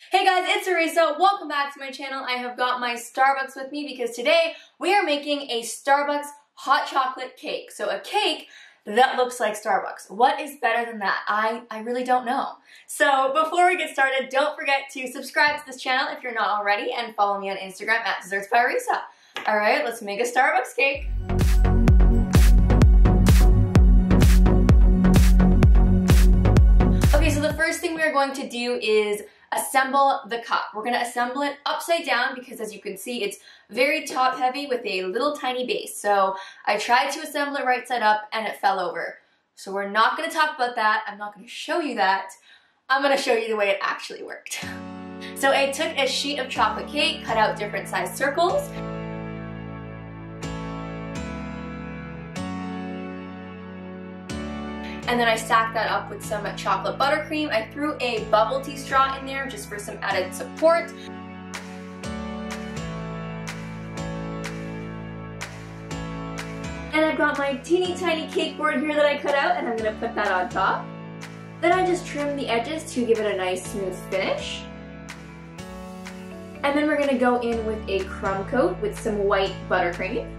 Hey guys, it's Areesa. Welcome back to my channel. I have got my Starbucks with me because today we are making a Starbucks hot chocolate cake. So a cake that looks like Starbucks. What is better than that? I really don't know. So before we get started, don't forget to subscribe to this channel if you're not already and follow me on Instagram at Desserts by Areesa. All right, let's make a Starbucks cake. Okay, so the first thing we are going to do is assemble the cup. We're going to assemble it upside down because, as you can see, it's very top heavy with a little tiny base. So I tried to assemble it right side up and it fell over. So we're not going to talk about that. I'm not going to show you that. I'm going to show you the way it actually worked. So I took a sheet of chocolate cake, cut out different sized circles. And then I stacked that up with some chocolate buttercream. I threw a bubble tea straw in there just for some added support. And I've got my teeny tiny cake board here that I cut out, and I'm gonna put that on top. Then I just trim the edges to give it a nice smooth finish. And then we're gonna go in with a crumb coat with some white buttercream.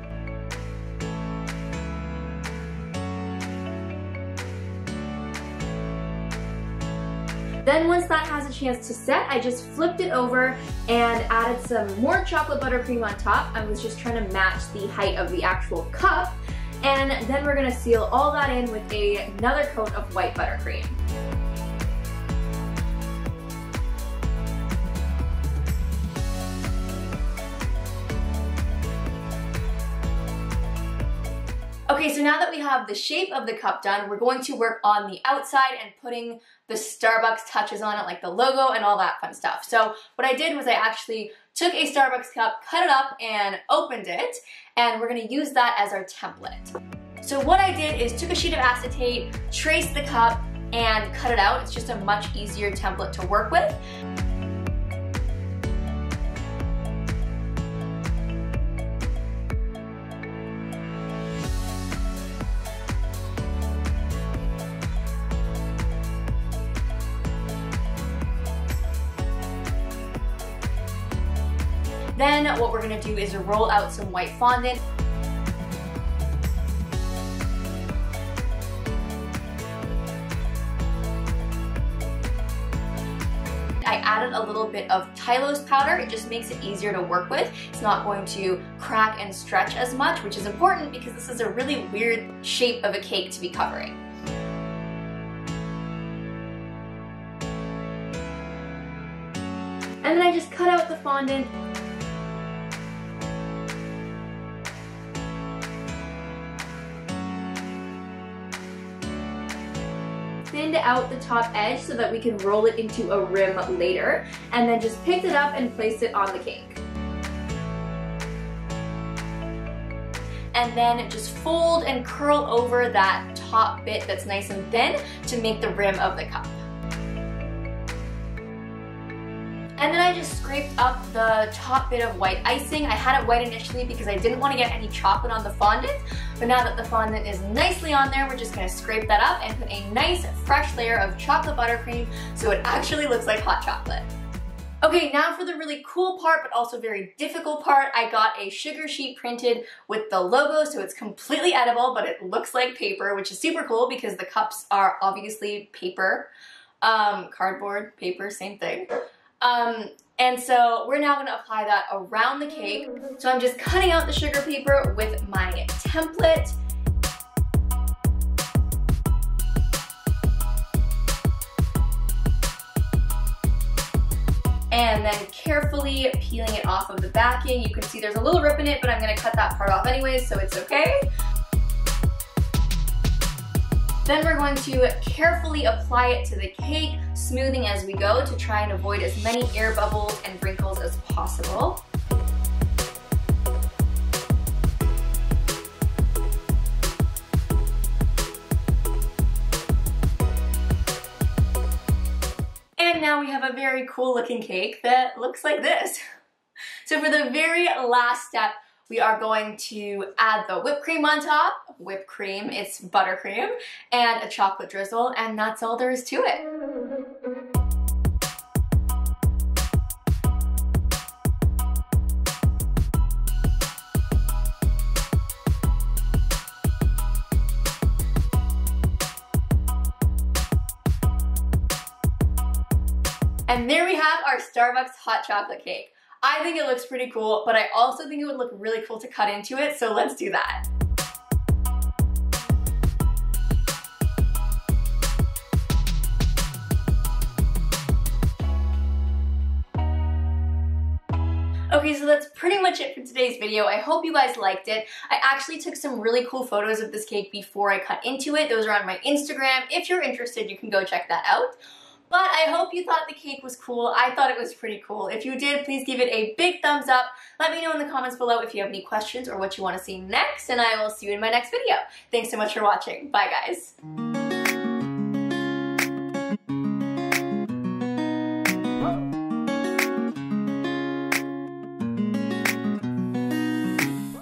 Then once that has a chance to set, I just flipped it over and added some more chocolate buttercream on top. I was just trying to match the height of the actual cup. And then we're gonna seal all that in with another coat of white buttercream. Okay, so now that we have the shape of the cup done, we're going to work on the outside and putting the Starbucks touches on it, like the logo and all that fun stuff. So what I did was I actually took a Starbucks cup, cut it up, and opened it, and we're gonna use that as our template. So what I did is took a sheet of acetate, traced the cup, and cut it out. It's just a much easier template to work with. Then what we're gonna do is roll out some white fondant. I added a little bit of Tylose powder. It just makes it easier to work with. It's not going to crack and stretch as much, which is important because this is a really weird shape of a cake to be covering. And then I just cut out the fondant. Thinned out the top edge so that we can roll it into a rim later, and then just picked it up and placed it on the cake. And then just fold and curl over that top bit that's nice and thin to make the rim of the cup. And then I just scraped up the top bit of white icing. I had it white initially because I didn't want to get any chocolate on the fondant, but now that the fondant is nicely on there, we're just going to scrape that up and put a nice fresh layer of chocolate buttercream so it actually looks like hot chocolate. Okay, now for the really cool part, but also very difficult part. I got a sugar sheet printed with the logo, so it's completely edible, but it looks like paper, which is super cool because the cups are obviously paper. Cardboard, paper, same thing. And so we're now gonna apply that around the cake. So I'm just cutting out the sugar paper with my template. And then carefully peeling it off of the backing. You can see there's a little rip in it, but I'm gonna cut that part off anyways, so it's okay. Then we're going to carefully apply it to the cake, smoothing as we go to try and avoid as many air bubbles and wrinkles as possible. And now we have a very cool looking cake that looks like this. So for the very last step, we are going to add the whipped cream on top. Whipped cream, it's buttercream, and a chocolate drizzle, and that's all there is to it. And there we have our Starbucks hot chocolate cake. I think it looks pretty cool, but I also think it would look really cool to cut into it, so let's do that. Okay, so that's pretty much it for today's video. I hope you guys liked it. I actually took some really cool photos of this cake before I cut into it. Those are on my Instagram. If you're interested, you can go check that out. But I hope you thought the cake was cool. I thought it was pretty cool. If you did, please give it a big thumbs up. Let me know in the comments below if you have any questions or what you want to see next, and I will see you in my next video. Thanks so much for watching. Bye, guys.